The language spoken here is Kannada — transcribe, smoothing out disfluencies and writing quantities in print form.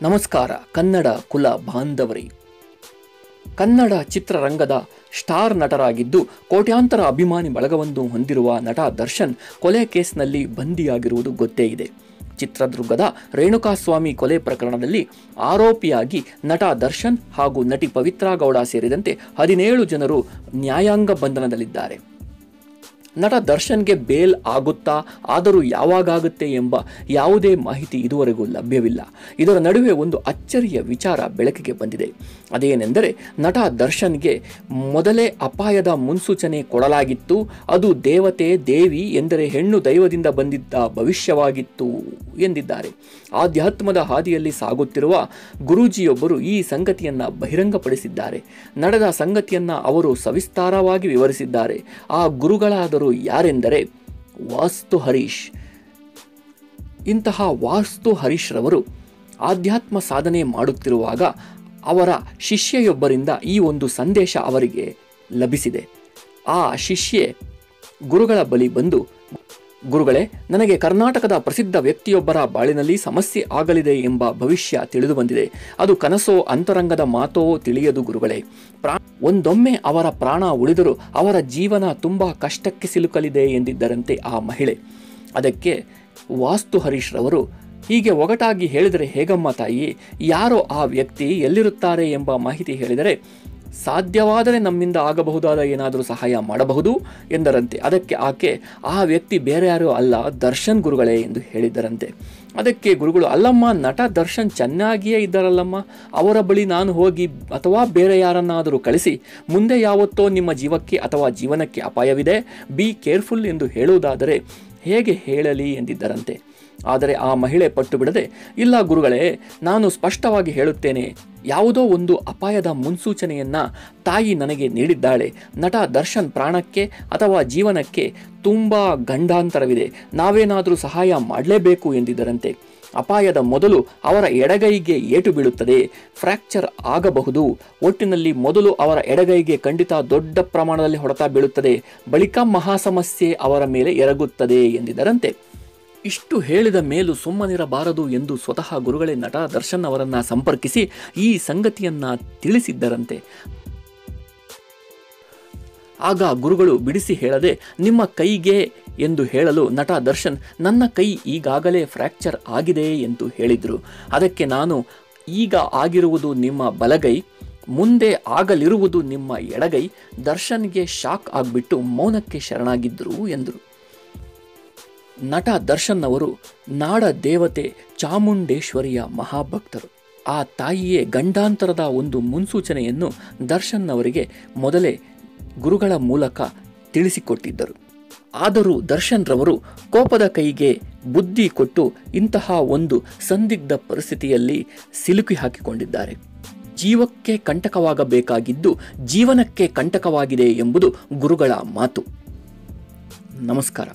ನಮಸ್ಕಾರ ಕನ್ನಡ ಕುಲ ಬಾಂಧವರೇ. ಕನ್ನಡ ಚಿತ್ರರಂಗದ ಸ್ಟಾರ್ ನಟರಾಗಿದ್ದು ಕೋಟ್ಯಾಂತರ ಅಭಿಮಾನಿ ಬಳಗವನ್ನು ಹೊಂದಿರುವ ನಟ ದರ್ಶನ್ ಕೊಲೆ ಕೇಸ್ನಲ್ಲಿ ಬಂಧಿಯಾಗಿರುವುದು ಗೊತ್ತೇ ಇದೆ. ಚಿತ್ರದುರ್ಗದ ರೇಣುಕಾಸ್ವಾಮಿ ಕೊಲೆ ಪ್ರಕರಣದಲ್ಲಿ ಆರೋಪಿಯಾಗಿ ನಟ ದರ್ಶನ್ ಹಾಗೂ ನಟಿ ಪವಿತ್ರಾ ಗೌಡ ಸೇರಿದಂತೆ 17 ಜನರು ನ್ಯಾಯಾಂಗ ಬಂಧನದಲ್ಲಿದ್ದಾರೆ. ನಟ ದರ್ಶನ್ಗೆ ಬೇಲ್ ಆಗುತ್ತಾ, ಆದರೂ ಯಾವಾಗುತ್ತೆ ಎಂಬ ಯಾವುದೇ ಮಾಹಿತಿ ಇದುವರೆಗೂ ಲಭ್ಯವಿಲ್ಲ. ಇದರ ನಡುವೆ ಒಂದು ಅಚ್ಚರಿಯ ವಿಚಾರ ಬೆಳಕಿಗೆ ಬಂದಿದೆ. ಅದೇನೆಂದರೆ ನಟ ದರ್ಶನ್ಗೆ ಮೊದಲೇ ಅಪಾಯದ ಮುನ್ಸೂಚನೆ ಕೊಡಲಾಗಿತ್ತು. ಅದು ದೇವಿ ಎಂದರೆ ಹೆಣ್ಣು ದೈವದಿಂದ ಬಂದಿದ್ದ ಭವಿಷ್ಯವಾಗಿತ್ತು ಎಂದಿದ್ದಾರೆ. ಆಧ್ಯಾತ್ಮದ ಹಾದಿಯಲ್ಲಿ ಸಾಗುತ್ತಿರುವ ಗುರೂಜಿಯೊಬ್ಬರು ಈ ಸಂಗತಿಯನ್ನ ಬಹಿರಂಗಪಡಿಸಿದ್ದಾರೆ. ನಡೆದ ಸಂಗತಿಯನ್ನ ಅವರು ಸವಿಸ್ತಾರವಾಗಿ ವಿವರಿಸಿದ್ದಾರೆ. ಆ ಗುರುಗಳಾದರೂ ಯಾರೆಂದರೆ ವಾಸ್ತು ಹರೀಶ್. ಇಂತಹ ವಾಸ್ತು ಹರೀಶ್ ರವರು ಆಧ್ಯಾತ್ಮ ಸಾಧನೆ ಮಾಡುತ್ತಿರುವಾಗ ಅವರ ಶಿಷ್ಯೆಯೊಬ್ಬರಿಂದ ಈ ಒಂದು ಸಂದೇಶ ಅವರಿಗೆ ಲಭಿಸಿದೆ. ಆ ಶಿಷ್ಯೆ ಗುರುಗಳ ಬಳಿ ಬಂದು, ಗುರುಗಳೇ, ನನಗೆ ಕರ್ನಾಟಕದ ಪ್ರಸಿದ್ಧ ವ್ಯಕ್ತಿಯೊಬ್ಬರ ಬಾಳಿನಲ್ಲಿ ಸಮಸ್ಯೆ ಆಗಲಿದೆ ಎಂಬ ಭವಿಷ್ಯ ತಿಳಿದು ಬಂದಿದೆ. ಅದು ಕನಸೋ ಅಂತರಂಗದ ಮಾತೋ ತಿಳಿಯದು ಗುರುಗಳೇ. ಒಂದೊಮ್ಮೆ ಅವರ ಪ್ರಾಣ ಉಳಿದರೂ ಅವರ ಜೀವನ ತುಂಬಾ ಕಷ್ಟಕ್ಕೆ ಸಿಲುಕಲಿದೆ ಎಂದಿದ್ದರಂತೆ ಆ ಮಹಿಳೆ. ಅದಕ್ಕೆ ವಾಸ್ತು ಹರೀಶ್ ರವರು, ಹೀಗೆ ಒಗಟಾಗಿ ಹೇಳಿದರೆ ಹೇಗಮ್ಮ ತಾಯಿ, ಯಾರೋ ಆ ವ್ಯಕ್ತಿ ಎಲ್ಲಿರುತ್ತಾರೆ ಎಂಬ ಮಾಹಿತಿ ಹೇಳಿದರೆ ಸಾಧ್ಯವಾದರೆ ನಮ್ಮಿಂದ ಆಗಬಹುದಾದ ಏನಾದರೂ ಸಹಾಯ ಮಾಡಬಹುದು ಎಂದರಂತೆ. ಅದಕ್ಕೆ ಆಕೆ, ಆ ವ್ಯಕ್ತಿ ಬೇರೆ ಯಾರೂ ಅಲ್ಲ, ದರ್ಶನ್ ಗುರುಗಳೇ ಎಂದು ಹೇಳಿದ್ದರಂತೆ. ಅದಕ್ಕೆ ಗುರುಗಳು, ಅಲ್ಲಮ್ಮ, ನಟ ದರ್ಶನ್ ಚೆನ್ನಾಗಿಯೇ ಇದ್ದಾರಲ್ಲಮ್ಮ, ಅವರ ಬಳಿ ನಾನು ಹೋಗಿ ಅಥವಾ ಬೇರೆ ಯಾರನ್ನಾದರೂ ಕಳಿಸಿ ಮುಂದೆ ಯಾವತ್ತೋ ನಿಮ್ಮ ಜೀವಕ್ಕೆ ಅಥವಾ ಜೀವನಕ್ಕೆ ಅಪಾಯವಿದೆ, ಬಿ ಕೇರ್ಫುಲ್ ಎಂದು ಹೇಳುವುದಾದರೆ ಹೇಗೆ ಹೇಳಲಿ ಎಂದಿದ್ದರಂತೆ. ಆದರೆ ಆ ಮಹಿಳೆ ಪಟ್ಟು ಬಿಡದೆ, ಇಲ್ಲ ಗುರುಗಳೇ, ನಾನು ಸ್ಪಷ್ಟವಾಗಿ ಹೇಳುತ್ತೇನೆ, ಯಾವುದೋ ಒಂದು ಅಪಾಯದ ಮುನ್ಸೂಚನೆಯನ್ನ ತಾಯಿ ನನಗೆ ನೀಡಿದ್ದಾಳೆ. ನಟ ದರ್ಶನ್ ಪ್ರಾಣಕ್ಕೆ ಅಥವಾ ಜೀವನಕ್ಕೆ ತುಂಬಾ ಗಂಡಾಂತರವಿದೆ, ನಾವೇನಾದರೂ ಸಹಾಯ ಮಾಡಲೇಬೇಕು ಎಂದಿದ್ದರಂತೆ. ಅಪಾಯದ ಮೊದಲು ಅವರ ಎಡಗೈಗೆ ಏಟು ಬೀಳುತ್ತದೆ, ಫ್ರ್ಯಾಕ್ಚರ್ ಆಗಬಹುದು. ಒಟ್ಟಿನಲ್ಲಿ ಮೊದಲು ಅವರ ಎಡಗೈಗೆ ಖಂಡಿತ ದೊಡ್ಡ ಪ್ರಮಾಣದಲ್ಲಿ ಹೊಡೆತ ಬೀಳುತ್ತದೆ, ಬಳಿಕ ಮಹಾ ಸಮಸ್ಯೆ ಅವರ ಮೇಲೆ ಎರಗುತ್ತದೆ ಎಂದಿದ್ದರಂತೆ. ಇಷ್ಟು ಹೇಳಿದ ಮೇಲೂ ಸುಮ್ಮನಿರಬಾರದು ಎಂದು ಸ್ವತಃ ಗುರುಗಳೇ ನಟ ದರ್ಶನ್ ಅವರನ್ನ ಸಂಪರ್ಕಿಸಿ ಈ ಸಂಗತಿಯನ್ನ ತಿಳಿಸಿದ್ದರಂತೆ. ಆಗ ಗುರುಗಳು ಬಿಡಿಸಿ ಹೇಳದೆ, ನಿಮ್ಮ ಕೈಗೆ ಎಂದು ಹೇಳಲು ನಟ ದರ್ಶನ್, ನನ್ನ ಕೈ ಈಗಾಗಲೇ ಫ್ರ್ಯಾಕ್ಚರ್ ಆಗಿದೆ ಎಂದು ಹೇಳಿದರು. ಅದಕ್ಕೆ ನಾನು, ಈಗ ಆಗಿರುವುದು ನಿಮ್ಮ ಬಲಗೈ, ಮುಂದೆ ಆಗಲಿರುವುದು ನಿಮ್ಮ ಎಡಗೈ. ದರ್ಶನ್ಗೆ ಶಾಕ್ ಆಗಿಬಿಟ್ಟು ಮೌನಕ್ಕೆ ಶರಣಾಗಿದ್ದರು ಎಂದರು. ನಟ ದರ್ಶನ್ ಅವರು ನಾಡ ದೇವತೆ ಚಾಮುಂಡೇಶ್ವರಿಯ ಮಹಾಭಕ್ತರು. ಆ ತಾಯಿಯೇ ಗಂಡಾಂತರದ ಒಂದು ಮುನ್ಸೂಚನೆಯನ್ನು ದರ್ಶನ್ ಅವರಿಗೆ ಮೊದಲೇ ಗುರುಗಳ ಮೂಲಕ ತಿಳಿಸಿಕೊಟ್ಟಿದ್ದರು. ಆದರೂ ದರ್ಶನ್ ರವರು ಕೋಪದ ಕೈಗೆ ಬುದ್ಧಿ ಕೊಟ್ಟು ಇಂತಹ ಒಂದು ಸಂದಿಗ್ಧ ಪರಿಸ್ಥಿತಿಯಲ್ಲಿ ಸಿಲುಕಿ ಹಾಕಿಕೊಂಡಿದ್ದಾರೆ. ಜೀವಕ್ಕೆ ಕಂಟಕವಾಗಬೇಕಾಗಿದ್ದು ಜೀವನಕ್ಕೆ ಕಂಟಕವಾಗಿದೆ ಎಂಬುದು ಗುರುಗಳ ಮಾತು. ನಮಸ್ಕಾರ.